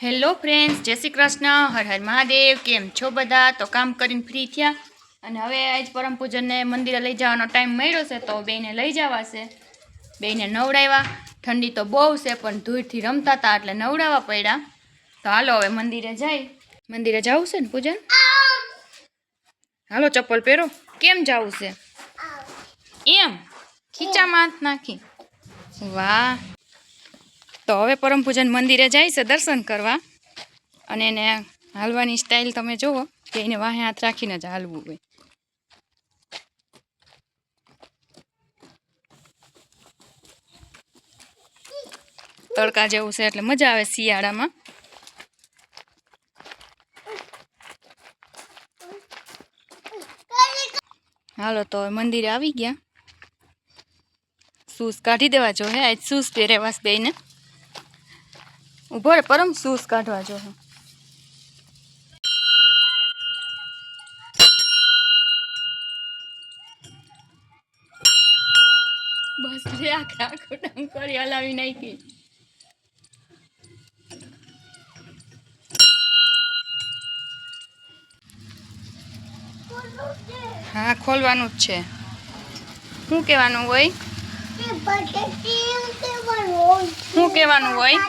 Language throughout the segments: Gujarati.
હેલો ફ્રેન્ડ્સ, જય શ્રી કૃષ્ણ, હર હર મહાદેવ। કેમ છો બધા? તો કામ કરીને ફ્રી થયા અને હવે આજ પરમ પૂજનને મંદિરે લઈ જવાનો ટાઈમ મળ્યો છે, તો બેને લઈ જવા છે। બેને નવડાવ્યા। ઠંડી તો બહુ છે, પણ ધૂળથી રમતા હતા એટલે નવડાવવા પડ્યા। તો હાલો હવે મંદિરે જાય। મંદિરે જવું છે ને પૂજન? હાલો ચપ્પલ પહેરો। કેમ જવું છે? એમ ખીચામાં હાથ નાખી। વાહ! તો હવે પરમ પૂજન મંદિરે જાય છે દર્શન કરવા। અને એને હાલવાની સ્ટાઇલ તમે જુઓ કે એને વાહે હાથ રાખીને જ હાલવું હોય। તડકા જેવું છે એટલે મજા આવે શિયાળામાં। હાલો તો મંદિરે આવી ગયા। શૂઝ કાઢી દેવા જો હે, આજ શૂઝ પહેરેવાસ બેને। ઉભો રે પરમ, શૂઝ કાઢવા જો હે। બસ રે, આખા ડાંગ કરી હલાવી નાખી। હા, ખોલવાનું જ છે। શું કહેવાનું હોય? શું કહેવાનું હોય?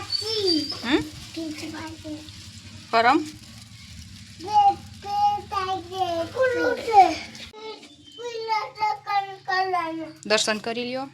પરમ દર્શન કરી લ્યો।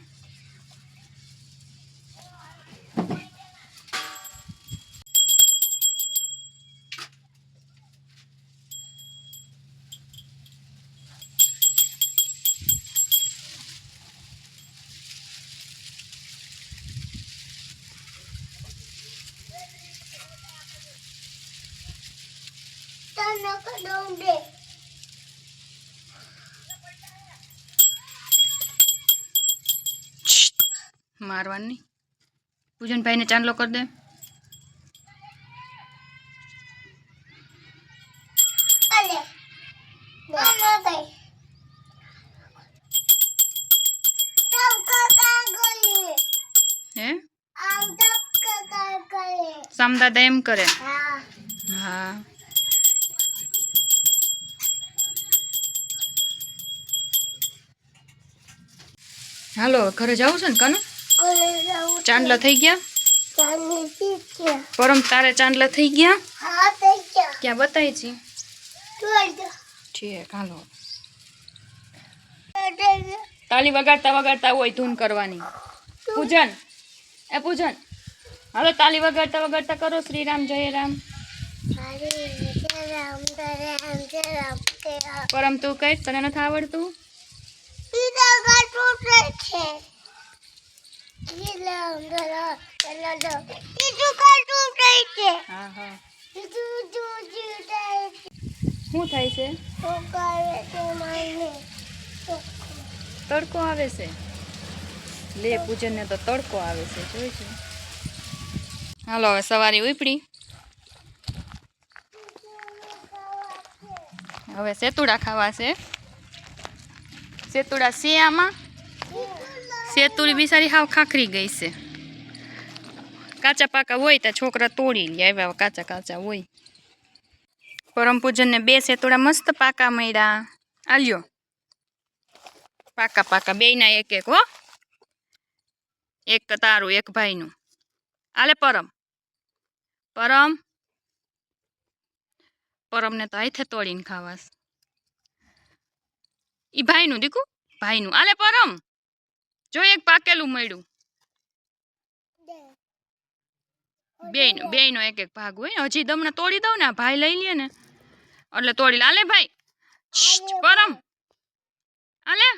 મારવાની પૂજનભાઈ ને ચાંદલો કરી દે। હે સમદાદા એમ કરે? હા। હાલો ઘરે જવું છે ને કાનું? ચાંદલા થઈ ગયા? પરમ તારે ચાંદલા થઈ ગયા? ક્યાં બતાય છે? ઠીક, હાલો। તાલી વગાડતા વગાડતા હોય ધૂન કરવાની। પૂજન, એ પૂજન, હાલો તાલી વગાડતા વગાડતા કરો શ્રી રામ જય રામ। પરમ તું કઈ, તને નથી આવડતું? હા હા, શું થાય છે? તડકો આવે છે? લે પૂજન ને તો તડકો આવે છે, જોઈ છે। હાલો હવે સવારે ઉપડી, હવે સેતુડા ખાવા છે। સેતુડા છે આમાં? સેતુડી બિચારી હાવ ખાખરી ગઈ છે। કાચા પાકા હોય તો છોકરા તોડી લે, આવ્યા કાચા કાચા હોય। પરમ પૂજન ને બે સેતુડા મસ્ત પાકા મળ્યા। આલ્યો પાકા પાકા બે ના એક એક, હો, એક તારું એક ભાઈનું। આલે પરમ, પરમ, પરમ ને તો હાથે તોડીને ખાવાસ। ઈ ભાઈનું દીકુ, ભાઈનું। આલે પરમ, જો એક પાકેલું મળ્યું। બેયનો એક એક ભાગ હોય। હજી તમને તોડી દઉં ને, ભાઈ લઈ લે ને એટલે તોડી લે। આલે ભાઈ, પરમ આલે,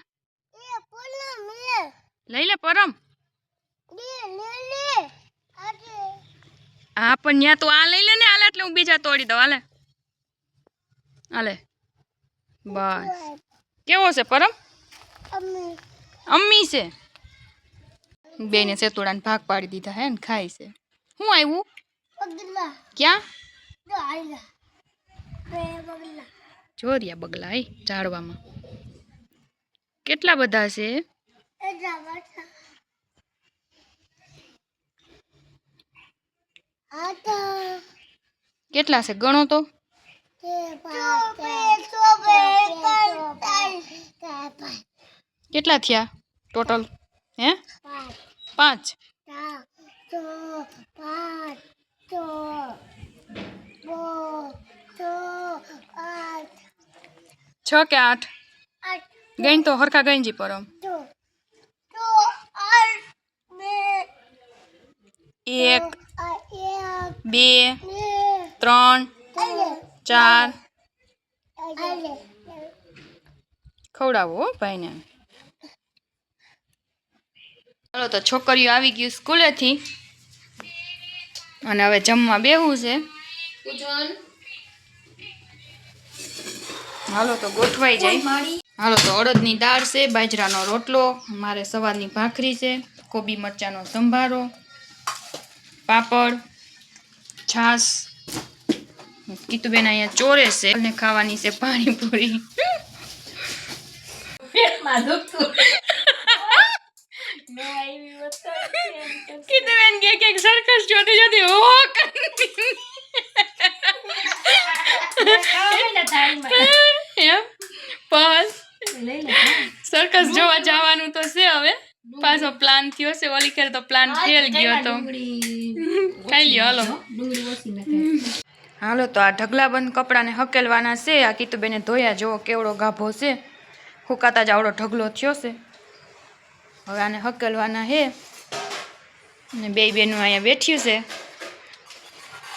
લઈ લે પરમ। હા પણ ત્યાં તું આ લઈ લે ને, આલે એટલે હું બીજા તોડી દઉં। આલે, આલે, બસ। કેવો છે પરમ? અમ્મી છે। બેને સેતુડાને ભાગ પાડી દીધા હે ને ખાય છે। શું આવ્યું? ક્યાં? જોરિયા બગલા હે ઝાડવામાં। કેટલા બધા છે? કેટલા છે ગણો તો? કેટલા થયા ટોટલ? હે 5? 6 કે 8? ગણ તો હરખા ગણજી પરમ. 1 2 3 4 ખવડાવો હો ભાઈને. ચાલો તો છોકરીઓ આવી ગયું સ્કૂલેથી અને હવે જમવા બેહવું છે. હાલો તો ગોઠવાઈ જાય. હાલો તો અડદની દાળ છે, બાજરાનો રોટલો, મારે સવારની ભાખરી છે, કોબી મરચાંનો સંભારો, પાપડ, છાશ. કીતુબેન અહીંયા ચોરે છે અને ખાવાની છે પાણીપુરી. કીતુબેન કે સર્કસ જોતી જોતી હો સર્કસ જોવા જવાનું તો છે. હવે પાછો પ્લાન થયો છે. ઓલી ખેર તો પ્લાન ફેલ ગયો તો ખાઈ લ્યો. હાલો હાલો તો આ ઢગલાબંધ કપડાને હકેલવાના છે. આ કીતુબેને ધોયા, જોવો કેવડો ગાભો છે. હુકાતા જ આવડો ઢગલો થયો છે. હવે આને હકેલવાના છે અને બે બેનું અહીંયા બેઠ્યું છે.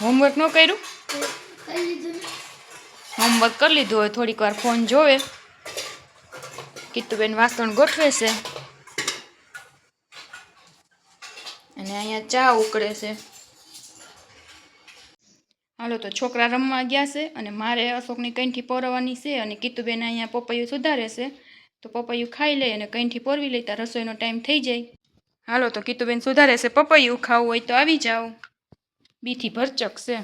હોમવર્ક ન કર્યું? હોમવર્ક કરી લીધું. હોય થોડીક વાર ફોન જોવે. કીતુબેન વાસણ ગોઠવે છે અને અહીંયા ચા ઉકળે છે. હાલો તો છોકરા રમવા ગયા છે અને મારે અશોકની કંઠી પોરવવાની છે અને કીતુબેન અહીંયા પપૈયું સુધારે છે. તો પપૈયું ખાઈ લે અને કંઠી પોરવી લેતા રસોઈનો ટાઈમ થઈ જાય. હાલો તો કીતુબેન સુધારે છે. પપૈયું ખાવું હોય તો આવી જાઓ. બીથી ભરચક છે.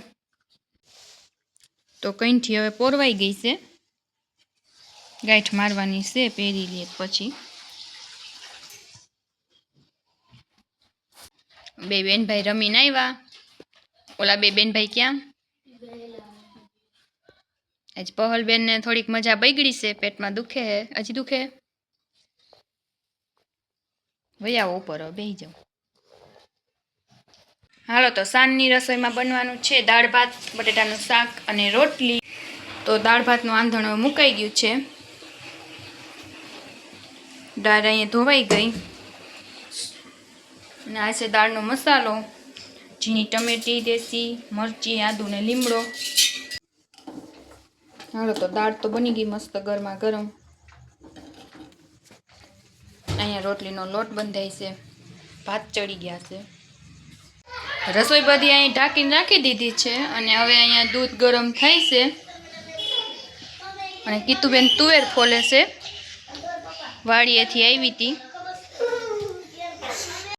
તો કંઠી હવે પોરવાઈ ગઈ છે. ગાંઠ મારવાની છે, પહેરી લે પછી. બે બેનભાઈ રમીને આવ્યા. ઓલા બે બેનભાઈ ક્યાં? આજ પહલબેનને થોડીક મજા બગડી છે. પેટમાં દુખે હે. હજી દુખે? વૈયાવો ઉપર બેસી જાઓ. હાલો તો સાંજની રસોઈમાં બનવાનું છે દાળ ભાત, બટેટાનું શાક અને રોટલી. તો દાળ ભાતનું આંધણ હવે મુકાઈ ગયું છે. દાળ અહીંયા ધોવાઈ ગઈ અને આ છે દાળનો મસાલો, ઝીણી ટમેટી, દેશી મરચી, આદુ ને લીમડો. હાલો તો દાળ તો બની ગઈ મસ્ત ગરમા ગરમ. અહીંયા રોટલીનો લોટ બંધાય છે. ભાત ચડી ગયા છે. રસોઈ બધી અહીં ઢાંકીને રાખી દીધી છે અને હવે અહીંયા દૂધ ગરમ થાય છે અને કીતુબેન તુવેર ફોલે છે. વાડીએથી આવી હતી.